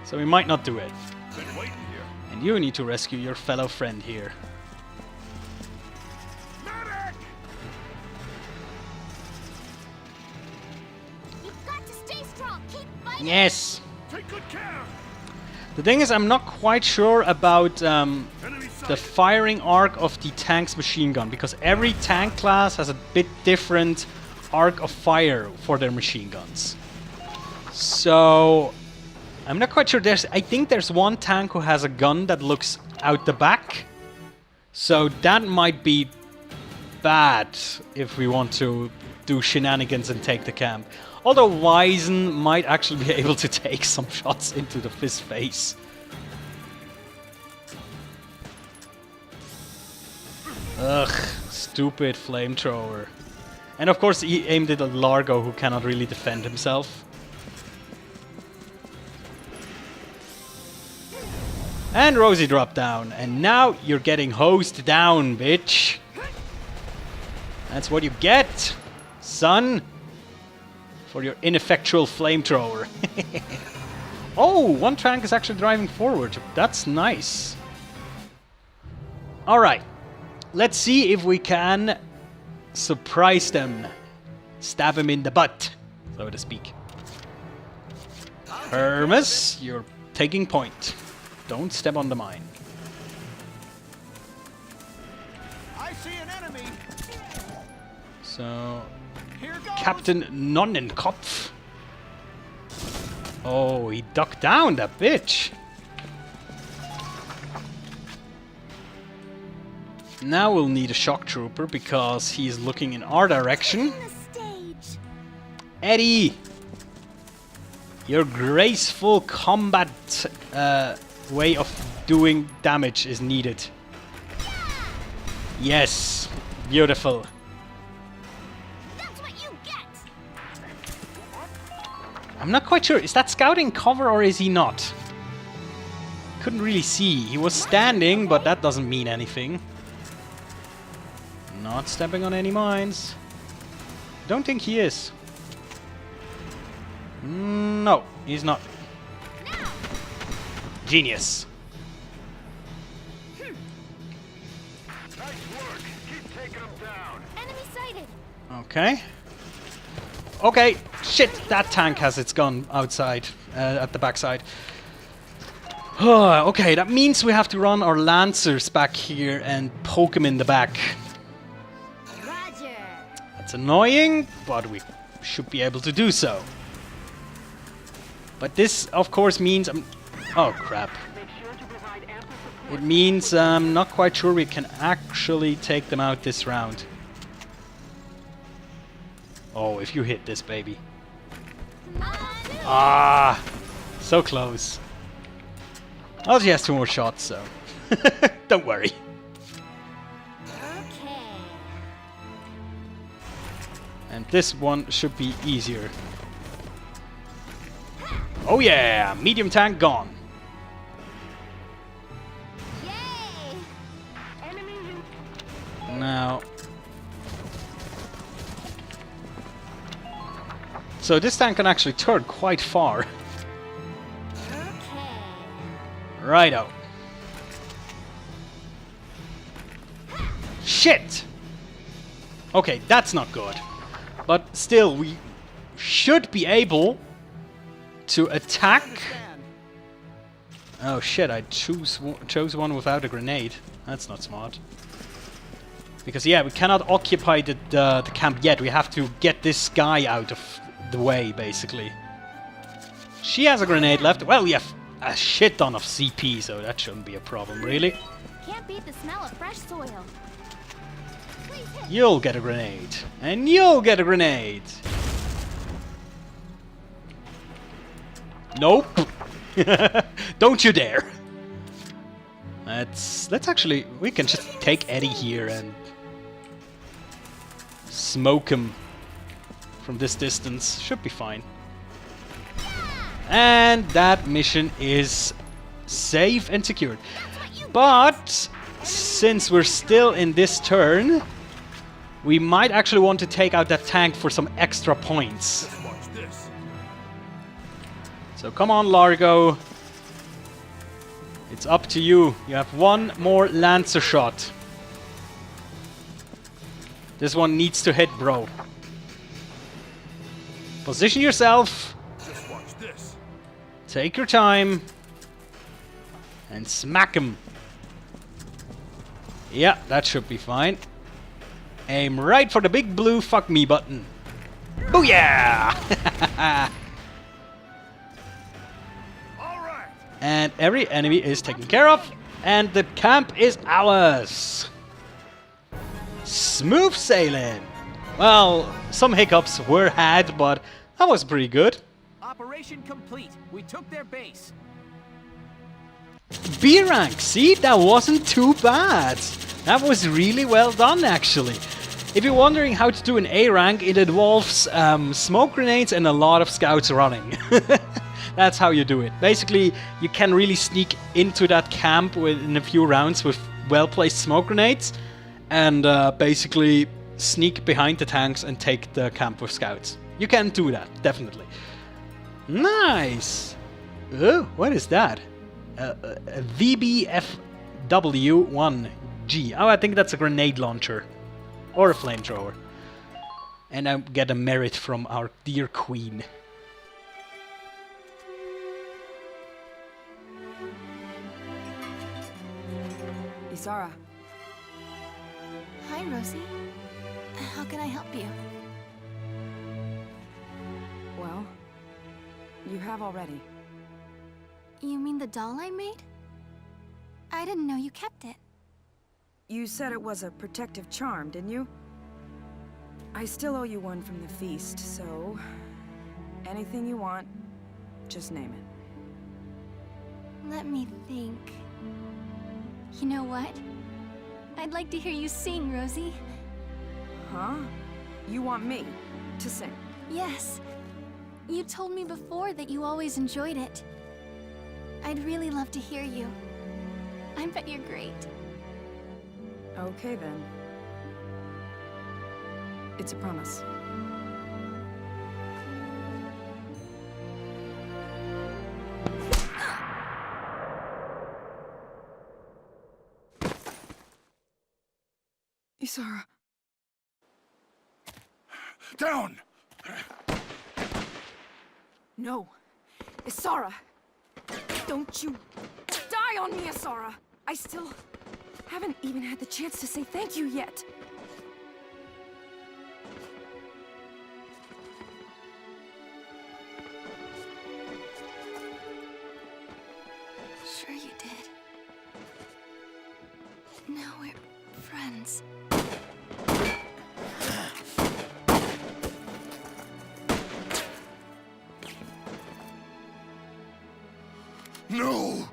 So we might not do it. Been waiting here. And you need to rescue your fellow friend here. Medic! You've got to stay strong. Keep fighting. Yes! Take good care! The thing is, I'm not quite sure about Enemy the sighted. firing arc of the tank's machine gun, because every tank class has a bit different arc of fire for their machine guns. So I'm not quite sure. I think there's one tank who has a gun that looks out the back, so that might be bad if we want to do shenanigans and take the camp. Although Weizen might actually be able to take some shots into the fist face. Ugh, stupid flamethrower. And of course he aimed it at Largo, who cannot really defend himself. And Rosie dropped down, and now you're getting hosed down, bitch. That's what you get, son, for your ineffectual flamethrower. Oh, one tank is actually driving forward. That's nice. Alright, let's see if we can surprise them. Stab him in the butt, so to speak. Hermes, you're taking point. Don't step on the mine. I see an enemy. So, Here goes. Captain Nonnenkopf. Oh, he ducked down, that bitch. Now we'll need a shock trooper because he's looking in our direction. The stage. Eddie! Your graceful combat way of doing damage is needed. Yes! Beautiful. That's what you get. I'm not quite sure. Is that scouting cover or is he not? Couldn't really see. He was standing, but that doesn't mean anything. Not stepping on any mines. Don't think he is. No, he's not. Genius. Nice work. Keep taking them down. Enemy sighted. Okay. Okay, shit, that tank has its gun outside, at the backside. Okay, that means we have to run our lancers back here and poke him in the back. Roger. That's annoying, but we should be able to do so. But this, of course, means oh, crap. It means I'm not quite sure we can actually take them out this round. Oh, if you hit this baby. Ah, so close. Oh, she has 2 more shots, so don't worry. Okay. And this one should be easier. Oh yeah, medium tank gone. Yay! Now, so this tank can actually turn quite far. Okay. Righto. Shit! Okay, that's not good. But still, we should be able to attack. Oh shit, I chose one without a grenade. That's not smart. Because yeah, we cannot occupy the camp yet. We have to get this guy out of the way, basically. She has a grenade left. Well, we have a shit ton of CP, so that shouldn't be a problem, really. Can't beat the smell of fresh soil. Please hit. You'll get a grenade. And you'll get a grenade. Nope. Don't you dare! Let's actually... We can just take Eddie here and... smoke him from this distance. Should be fine. And that mission is safe and secured. But since we're still in this turn, we might actually want to take out that tank for some extra points. Just watch this. So come on, Largo. It's up to you. You have one more Lancer shot. This one needs to hit, bro. Position yourself. Just watch this. Take your time. And smack him. Yeah, that should be fine. Aim right for the big blue fuck me button. Booyah! Alright. And every enemy is taken care of. And the camp is ours. Smooth sailing. Well, some hiccups were had, but that was pretty good. Operation complete. We took their base. B rank, see, that wasn't too bad. That was really well done, actually. If you're wondering how to do an A rank, it involves smoke grenades and a lot of scouts running. That's how you do it. Basically, you can really sneak into that camp in a few rounds with well-placed smoke grenades, and basically sneak behind the tanks and take the camp with scouts. You can do that, definitely. Nice! Oh, what is that? A VBFW1G. Oh, I think that's a grenade launcher. Or a flamethrower. And I get a merit from our dear queen. Isara, Hi, Rosie. How can I help you? well, you have already. You mean the doll I made? I didn't know you kept it. You said it was a protective charm, didn't you? I still owe you one from the feast, so... anything you want, just name it. Let me think. You know what? I'd like to hear you sing, Rosie. Huh? You want me to sing? Yes. You told me before that you always enjoyed it. I'd really love to hear you. I bet you're great. Okay, then. It's a promise. Isara. Down! No. Isara! Don't you die on me, Isara! I still haven't even had the chance to say thank you yet. Sure you did. Now we're friends. No!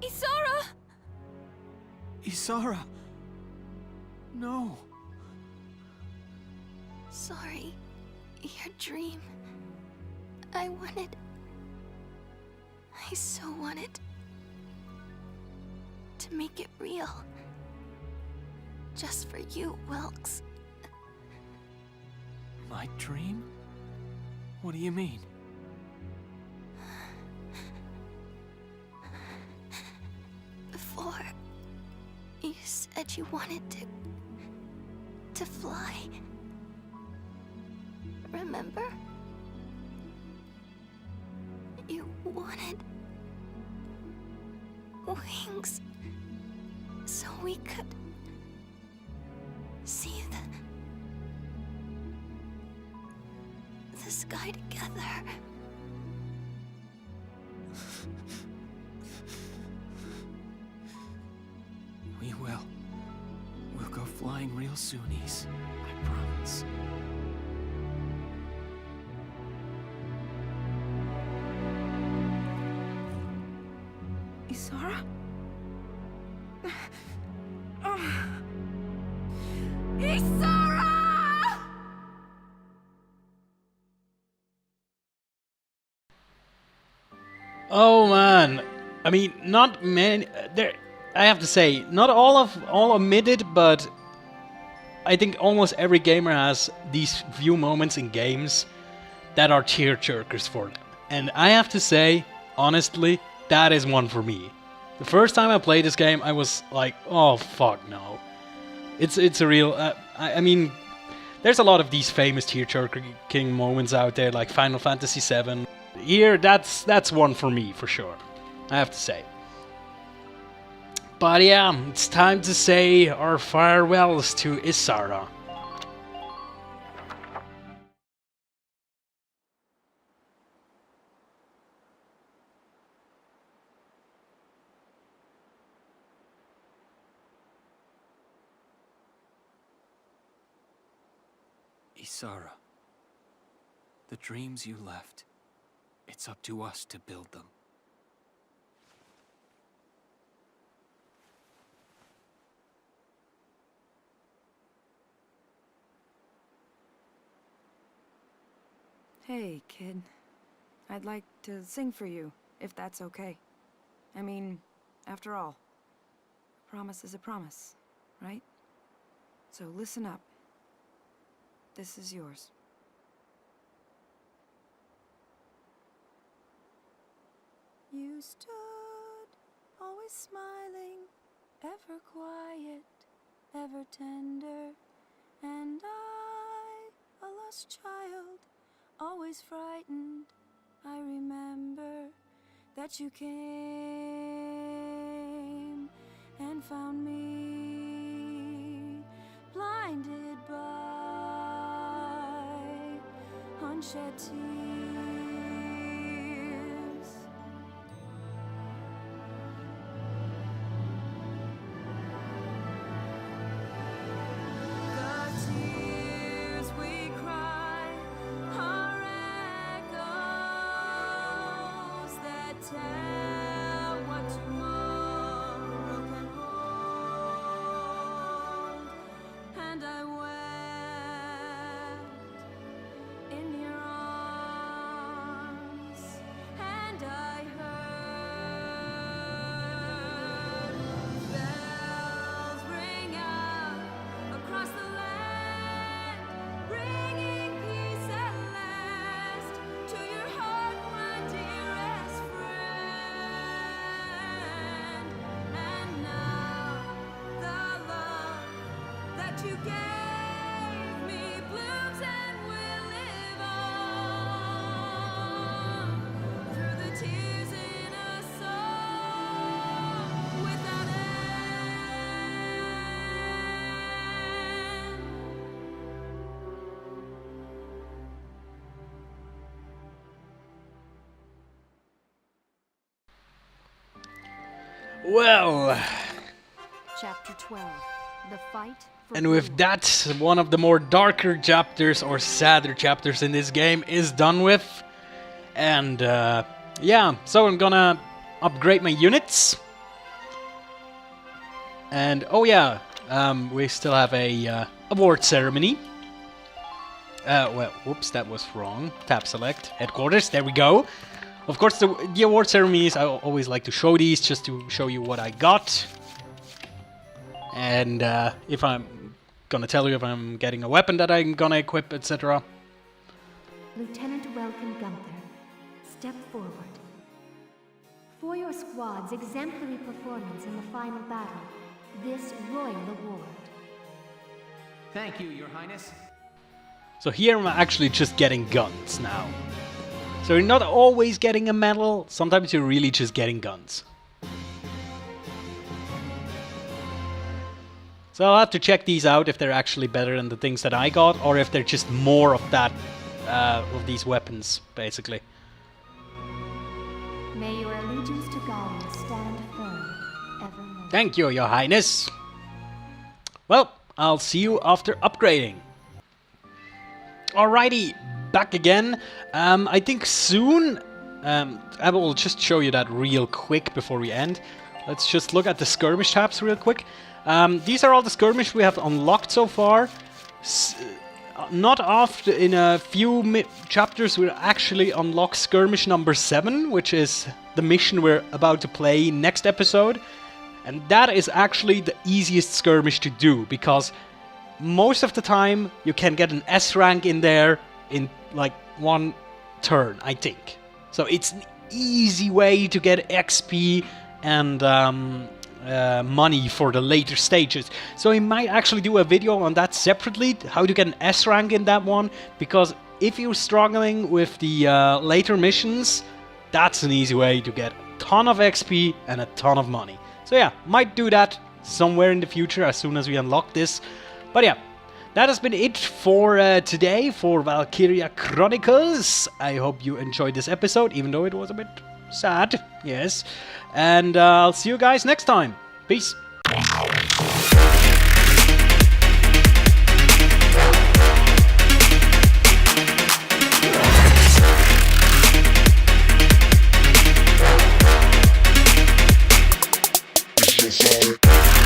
Isara! Isara! No. Sorry. Your dream. I so wanted to make it real. Just for you, Welks. My dream? What do you mean? Before, you said you wanted to fly. Remember? You wanted wings so we could see the sky together. We will. We'll go flying real soonies. I promise. Isara? Isara! Oh man, I mean, not many. There, I have to say, not all omitted, but I think almost every gamer has these few moments in games that are tearjerkers for them. And I have to say, honestly, that is one for me. The first time I played this game, I was like, oh fuck no. It's a real. I mean, there's a lot of these famous tearjerking moments out there, like Final Fantasy VII. Here, that's one for me, for sure. I have to say. But yeah, it's time to say our farewells to Isara. Isara, the dreams you left, it's up to us to build them. Hey, kid. I'd like to sing for you, if that's okay. I mean, after all, a promise is a promise, right? So listen up. This is yours. You stood, always smiling, ever quiet, ever tender, and I, a lost child, always frightened. I remember that you came and found me, blinded by unshed tears. The tears we cry are echoes that tell what tomorrow can hold, and I wept in your arms, and I heard bells ring out across the land, bringing peace at last to your heart, my dearest friend. And now the love that you gave me blooms and will live on through the tears in a song without end. Well, Chapter 12. The Fight for and with Blue. that, one of the more darker chapters or sadder chapters in this game is done with. And yeah, so I'm gonna upgrade my units. And oh yeah, we still have a award ceremony. Well, whoops, that was wrong. Tab select, headquarters, there we go. Of course, the award ceremonies, I always like to show these just to show you what I got. And if I'm gonna tell you if I'm getting a weapon that I'm gonna equip, etc. Lieutenant Welkin Gunther, step forward. For your squad's exemplary performance in the final battle, this royal award. Thank you, Your Highness. So here I'm actually just getting guns now. So you're not always getting a medal, sometimes you're really just getting guns. So I'll have to check these out if they're actually better than the things that I got, or if they're just more of that, of these weapons, basically. May your allegiance to Gallia stand firm evermore. Thank you, Your Highness. Well, I'll see you after upgrading. Alrighty, back again. I think soon, I will just show you that real quick before we end. Let's just look at the skirmish tabs real quick. These are all the skirmish we have unlocked so far. Not often, in a few chapters, we'll actually unlock skirmish number 7, which is the mission we're about to play next episode. And that is actually the easiest skirmish to do, because most of the time you can get an S rank in there in like 1 turn, I think. So it's an easy way to get XP and money for the later stages. So I might actually do a video on that separately, how to get an S rank in that one, because if you're struggling with the later missions, that's an easy way to get a ton of XP and a ton of money. So yeah, might do that somewhere in the future as soon as we unlock this. But yeah, that has been it for today for Valkyria Chronicles. I hope you enjoyed this episode, even though it was a bit sad, yes. And I'll see you guys next time. Peace. Sorry.